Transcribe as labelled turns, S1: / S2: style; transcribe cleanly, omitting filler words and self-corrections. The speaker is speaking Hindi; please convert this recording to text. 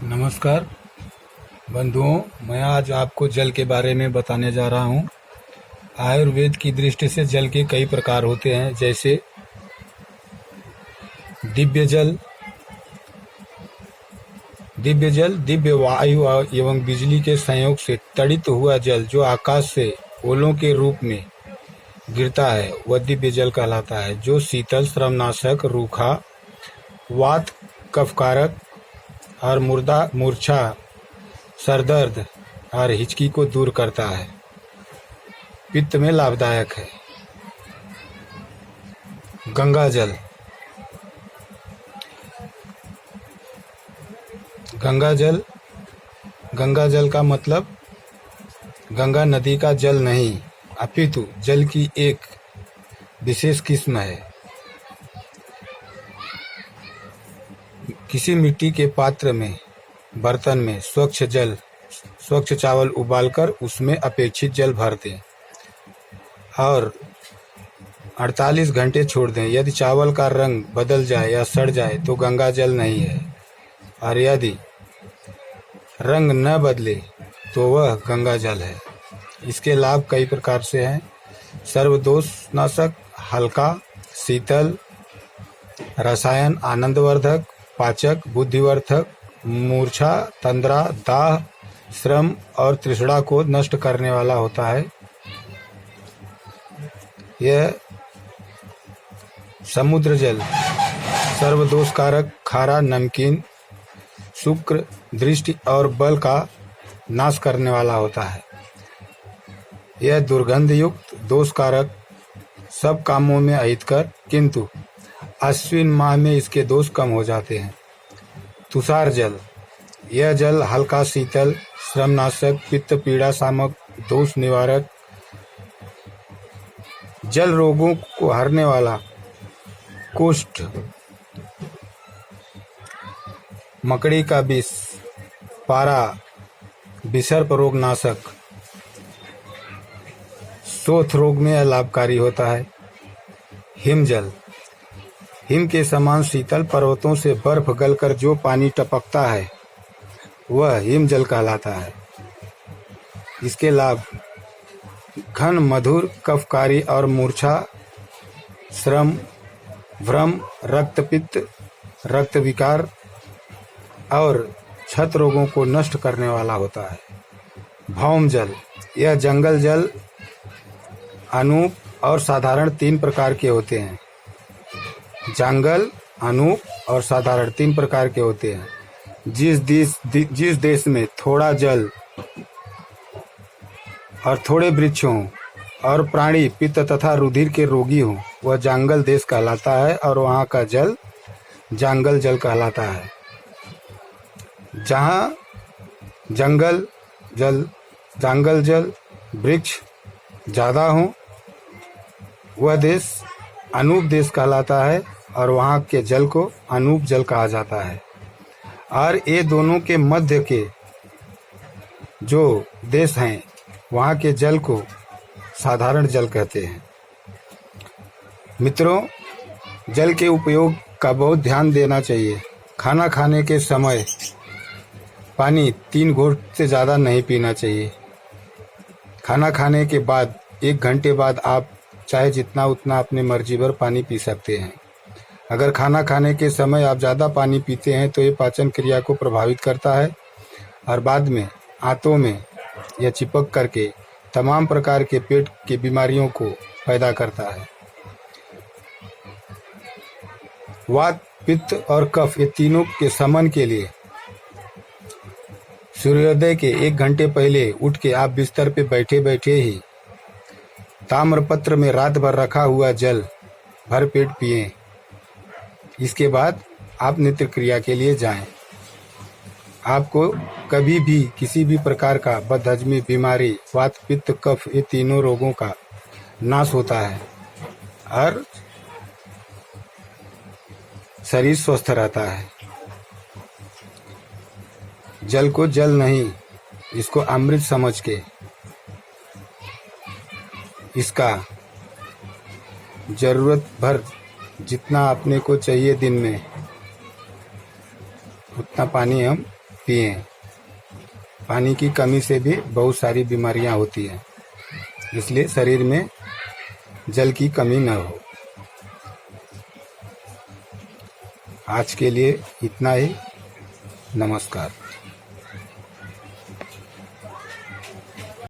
S1: नमस्कार बंधुओं, मैं आज आपको जल के बारे में बताने जा रहा हूँ। आयुर्वेद की दृष्टि से जल के कई प्रकार होते हैं, जैसे दिव्य जल। दिव्य वायु एवं बिजली के संयोग से तड़ित हुआ जल जो आकाश से ओलों के रूप में गिरता है, वह दिव्य जल कहलाता है। जो शीतल, श्रमनाशक, रूखा, वात, कफकारक और मूर्छा, सरदर्द और हिचकी को दूर करता है। पित्त में लाभदायक है। गंगा जल। गंगा जल का मतलब गंगा नदी का जल नहीं, अपितु जल की एक विशेष किस्म है। किसी मिट्टी के पात्र में, बर्तन में स्वच्छ चावल उबालकर उसमें अपेक्षित जल भर दें और 48 घंटे छोड़ दें। यदि चावल का रंग बदल जाए या सड़ जाए तो गंगा जल नहीं है, और यदि रंग न बदले तो वह गंगा जल है। इसके लाभ कई प्रकार से हैं। सर्वदोष नाशक, हल्का, शीतल, रसायन, आनंदवर्धक, पाचक, बुद्धिवर्धक, मूर्छा, तंद्रा, दाह, श्रम और तृष्णा को नष्ट करने वाला होता है। यह समुद्र जल सर्वदोषकारक, खारा, नमकीन, शुक्र, दृष्टि और बल का नाश करने वाला होता है। यह दुर्गंध युक्त, दोषकारक, सब कामों में अहितकर, किंतु अश्विन माह में इसके दोष कम हो जाते हैं। तुषार जल। यह जल हल्का, शीतल, श्रमनाशक, पित्त पीड़ा शामक, दोष निवारक, जल रोगों को हरने वाला, कुष्ठ, मकड़ी का विष, पारा, विसर्प रोग नाशक, शोथ रोग में यह लाभकारी होता है। हिमजल। हिम के समान शीतल, पर्वतों से बर्फ गलकर जो पानी टपकता है वह हिमजल कहलाता है। इसके लाभ घन, मधुर, कफकारी और मूर्छा, श्रम, भ्रम, रक्तपित्त, रक्त विकार और क्षत रोगों को नष्ट करने वाला होता है। भौम जल। यह जंगल जल अनूप और साधारण तीन प्रकार के होते हैं। जंगल, अनूप और साधारण तीन प्रकार के होते हैं। जिस देश में थोड़ा जल और थोड़े वृक्ष हों और प्राणी पित्त तथा रुधिर के रोगी हों, वह जंगल देश कहलाता है और वहाँ का जल जंगल जल कहलाता है। जहाँ जंगल जल वृक्ष ज़्यादा हों, वह देश अनूप देश कहलाता है और वहाँ के जल को अनूप जल कहा जाता है। और ये दोनों के मध्य के जो देश हैं, वहाँ के जल को साधारण जल कहते हैं। मित्रों, जल के उपयोग का बहुत ध्यान देना चाहिए। खाना खाने के समय पानी 3 घूंट से ज़्यादा नहीं पीना चाहिए। खाना खाने के बाद 1 घंटे बाद आप चाहे जितना उतना अपनी मर्जी भर पानी पी सकते हैं। अगर खाना खाने के समय आप ज़्यादा पानी पीते हैं तो ये पाचन क्रिया को प्रभावित करता है और बाद में आंतों में यह चिपक करके तमाम प्रकार के पेट की बीमारियों को पैदा करता है। वात, पित्त और कफ, ये तीनों के शमन के लिए सूर्योदय के 1 घंटे पहले उठ के आप बिस्तर पे बैठे बैठे ही ताम्रपत्र में रात भर रखा हुआ जल भर पेट पिएं। इसके बाद आप नित्य क्रिया के लिए जाएं। आपको कभी भी किसी भी प्रकार का बदहजमी, बीमारी, वात, पित्त, कफ, ये तीनों रोगों का नाश होता है और शरीर स्वस्थ रहता है। जल को जल नहीं, इसको अमृत समझ के इसका जरूरत भर जितना अपने को चाहिए दिन में, उतना पानी हम पिएं। पानी की कमी से भी बहुत सारी बीमारियां होती हैं, इसलिए शरीर में जल की कमी न हो। आज के लिए इतना ही। नमस्कार।